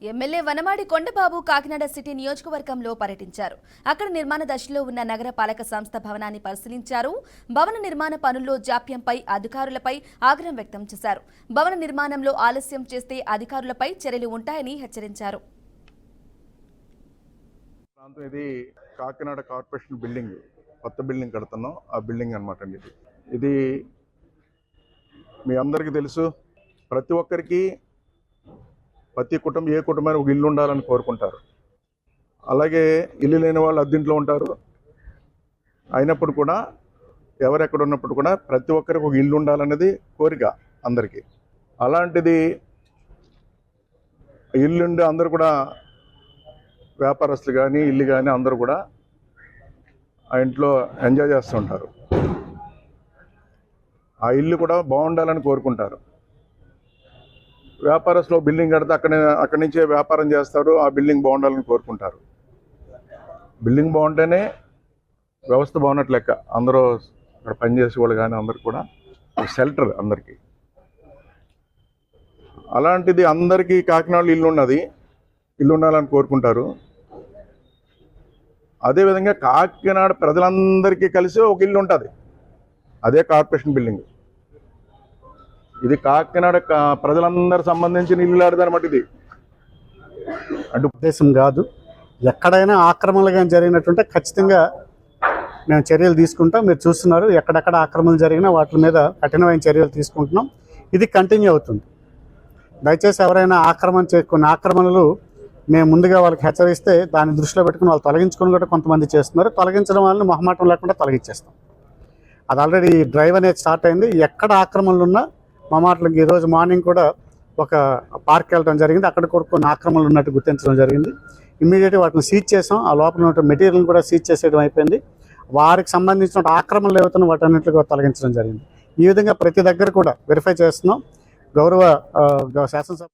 MLA Vanamadi Kondababu Kakinada city నియోజకవర్గంలో పర్యటించారు. అక్కడ నిర్మాణ దశలో ఉన్న నగర పాలక సంస్థ భవనాన్ని పరిశీలించారు. భవన నిర్మాణ పనుల్లో జాప్యంపై అధికారులపై ఆగ్రహం వ్యక్తం చేశారు. భవన నిర్మాణంలో ఆలస్యం చేస్తే అధికారులపై చర్యలు ఉంటాయని హెచ్చరించారు. ఇది కాకినాడ కార్పొరేషన్ బిల్డింగ్, కొత్త బిల్డింగ్ కడుతున్నాం. ఆ బిల్డింగ్ అనమాట అండి ఇది. మీ అందరికీ తెలుసు, ప్రతి ఒక్కరికి ప్రతి కుటుంబం ఏ కుటుంబానికి ఒక ఇల్లు ఉండాలని కోరుకుంటారు. అలాగే ఇల్లు లేని వాళ్ళు అద్దెంట్లో ఉంటారు. అయినప్పుడు కూడా ఎవరెక్కడ ఉన్నప్పుడు కూడా ప్రతి ఒక్కరికి ఒక ఇల్లు ఉండాలనేది కోరిక అందరికీ. అలాంటిది ఇల్లుండి అందరూ కూడా వ్యాపారస్తులు కానీ ఇల్లు కానీ అందరూ కూడా ఆ ఇంట్లో ఎంజాయ్ చేస్తూ ఉంటారు. ఆ ఇల్లు కూడా బాగుండాలని కోరుకుంటారు. వ్యాపారస్తులు బిల్డింగ్ కడితే అక్కడి నుంచే వ్యాపారం చేస్తారు. ఆ బిల్డింగ్ బాగుండాలని కోరుకుంటారు. బిల్డింగ్ బాగుంటేనే వ్యవస్థ బాగున్నట్లు లెక్క. అందరూ అక్కడ పనిచేసే వాళ్ళు కానీ అందరు కూడా షెల్టర్ అందరికీ. అలాంటిది అందరికీ కాకినాడలో ఇల్లు ఉన్నది, ఇల్లు ఉండాలని కోరుకుంటారు. అదేవిధంగా కాకినాడ ప్రజలందరికీ కలిసి ఒక ఇల్లు ఉంటుంది, అదే కార్పొరేషన్ బిల్డింగ్. ఇది కాకినాడ ప్రజలందరూ సంబంధించిన ఇల్లు ఆడదనమాట. ఇది అంటే ఉద్దేశం కాదు. ఎక్కడైనా ఆక్రమణలు కానీ జరిగినట్టుంటే ఖచ్చితంగా మేము చర్యలు తీసుకుంటాం. మీరు చూస్తున్నారు, ఎక్కడెక్కడ ఆక్రమణలు జరిగినా వాటి మీద కఠినమైన చర్యలు తీసుకుంటున్నాం. ఇది కంటిన్యూ అవుతుంది. దయచేసి ఎవరైనా కొన్ని ఆక్రమణలు మేము ముందుగా వాళ్ళకి హెచ్చరిస్తే దాన్ని దృష్టిలో పెట్టుకుని వాళ్ళు తొలగించుకొని కూడా కొంతమంది చేస్తున్నారు. తొలగించడం వల్ల మొహమాటం లేకుండా తొలగించేస్తాం. అది ఆల్రెడీ డ్రైవ్ అనేది స్టార్ట్ అయింది. ఎక్కడ ఆక్రమణలు ఉన్నా మొహమాటలకి ఈరోజు మార్నింగ్ కూడా ఒక పార్క్ వెళ్ళడం జరిగింది. అక్కడ కూడా కొన్ని ఆక్రమణలు ఉన్నట్టు గుర్తించడం జరిగింది. ఇమ్మీడియట్గా వాటిని సీజ్ చేసాం. ఆ లోపల ఉన్న మెటీరియల్ని కూడా సీజ్ చేసేయడం అయిపోయింది. వారికి సంబంధించిన ఆక్రమణలు ఏవైతున్నా వాటన్నింటినీ కూడా తొలగించడం జరిగింది. ఈ విధంగా ప్రతి దగ్గర కూడా వెరిఫై చేస్తున్నాం. గౌరవ శాసనసభ